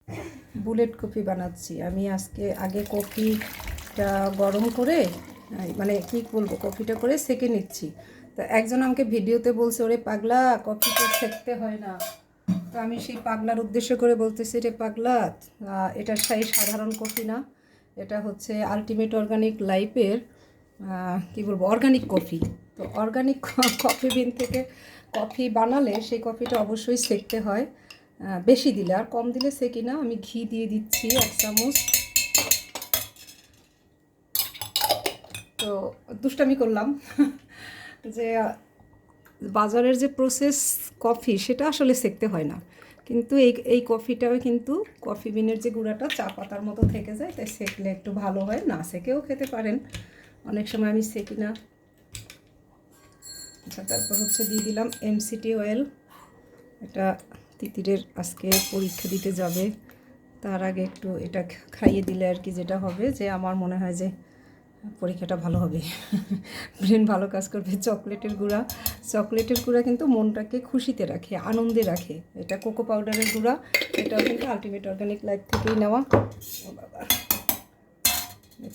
Bullet coffee বানাচ্ছি আমি আগে কফিটা গরম করে মানে কি বলবো কফিটা করে সেঁকে নিচ্ছি। তো একজন আমাকে ভিডিওতে বলছে, ওরে পাগলা কফি তো সেঁকতে হয় না। তো আমি সেই পাগলার উদ্দেশ্য করে বলতেছি, রে পাগলা, এটা সেই সাধারণ কফি না, এটা হচ্ছে আলটিমেট অর্গানিক লাইফের কি বলবো অর্গানিক কফি। তো অর্গানিক কফি বিন থেকে কফি বানালে সেই কফিটা অবশ্যই সেঁকতে হয়, বেশি দিলে, আর কম দিলে সেঁকি না। আমি ঘি দিয়ে দিচ্ছি 1 চামচ। তো দুষ্টামি করলাম যে বাজারের যে প্রসেস কফি সেটা আসলে সেঁকতে হয় না, কিন্তু এই কফিটাও কিন্তু কফি বিনের যে গুঁড়াটা চা পাতার মতো থেকে যায়, তাই সেঁকলে একটু ভালো হয়। না সেঁকেও খেতে পারেন, অনেক সময় আমি সেঁকি না। আচ্ছা, তারপর হচ্ছে দিয়ে দিলাম এমসিটি অয়েল। এটা তিতিরের আজকে পরীক্ষা দিতে যাবে, তার আগে একটু এটা খাইয়ে দিলে আর কি যেটা হবে যে আমার মনে হয় যে পরীক্ষাটা ভালো হবে, ব্রেন ভালো কাজ করবে। চকলেটের গুঁড়া কিন্তু মনটাকে খুশিতে রাখে, আনন্দে রাখে। এটা কোকো পাউডারের গুঁড়া, এটাও কিন্তু আলটিমেট অর্গানিক লাইফ থেকেই নেওয়া। ও বাবা,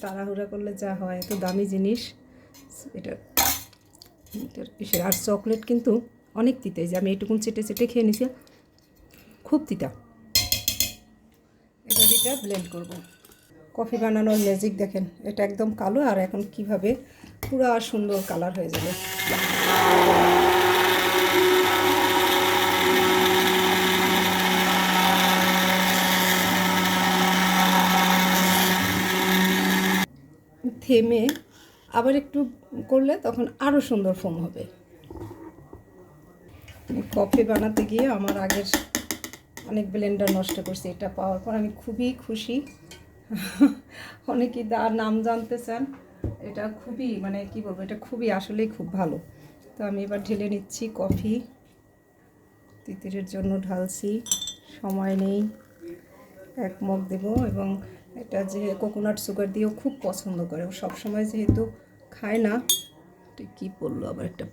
তাড়াহুড়া করলে যা হয়, এত দামি জিনিস। এটার আর চকলেট কিন্তু অনেক তিতা, যে আমি এইটুকুন চেটে চেটে খেয়ে নিছি, খুব তিতা। এবার এটা ব্লেন্ড করব। কফি বানানোর ম্যাজিক দেখেন, এটা একদম কালো আর এখন কিভাবে পুরো সুন্দর কালার হয়ে যাবে। থেমে আবার একটু করলে তখন আরও সুন্দর ফোম হবে। কফি বানাতে গিয়ে আমার আগের অনেক ব্লেন্ডার নষ্ট করছি, এটা পাওয়ার পর আমি খুবই খুশি। অনেকেই নাম জানতে চান, এটা খুবই মানে কি বলবো, এটা খুবই আসলেই খুব ভালো। তো আমি এবার ঢেলে নিচ্ছি কফি, তিতিরের জন্য ঢালছি, সময় নেই। 1 মগ দেবো, এবং এটা যে কোকোনাট সুগার দিয়েও খুব পছন্দ করে, ও সবসময় যেহেতু খায় না। কী পড়লো আবার একটা,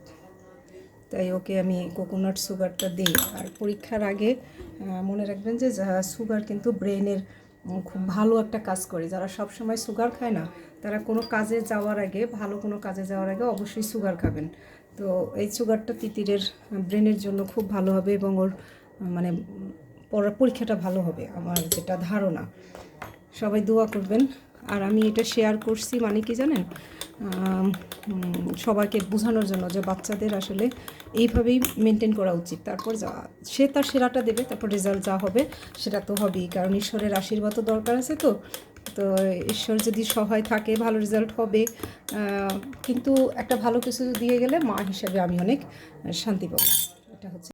তাই ওকে আমি কোকোনাট সুগারটা দিই। আর পরীক্ষার আগে মনে রাখবেন যে সুগার কিন্তু ব্রেনের খুব ভালো একটা কাজ করে। যারা সব সময় সুগার খায় না, তারা কোনো কাজে যাওয়ার আগে, ভালো কোনো কাজে যাওয়ার আগে অবশ্যই সুগার খাবেন। তো এই সুগারটা তিতিরের ব্রেনের জন্য খুব ভালো হবে, এবং ওর মানে পরীক্ষাটা ভালো হবে আমার যেটা ধারণা। সবাই দোয়া করবেন। আর আমি এটা শেয়ার করছি মানে কি জানেন, সবাইকে বোঝানোর জন্য যে বাচ্চাদের আসলে এইভাবেই মেনটেন করা উচিত। তারপর সে তার সেরাটা দেবে, তারপর রেজাল্ট যা হবে সেটা তো হবেই, কারণ ঈশ্বরের আশীর্বাদও দরকার আছে। তো তো ঈশ্বর যদি সহায় থাকে ভালো রেজাল্ট হবে। কিন্তু একটা ভালো কিছু দিয়ে গেলে মা হিসাবে আমি অনেক শান্তি পাবো। এটা হচ্ছে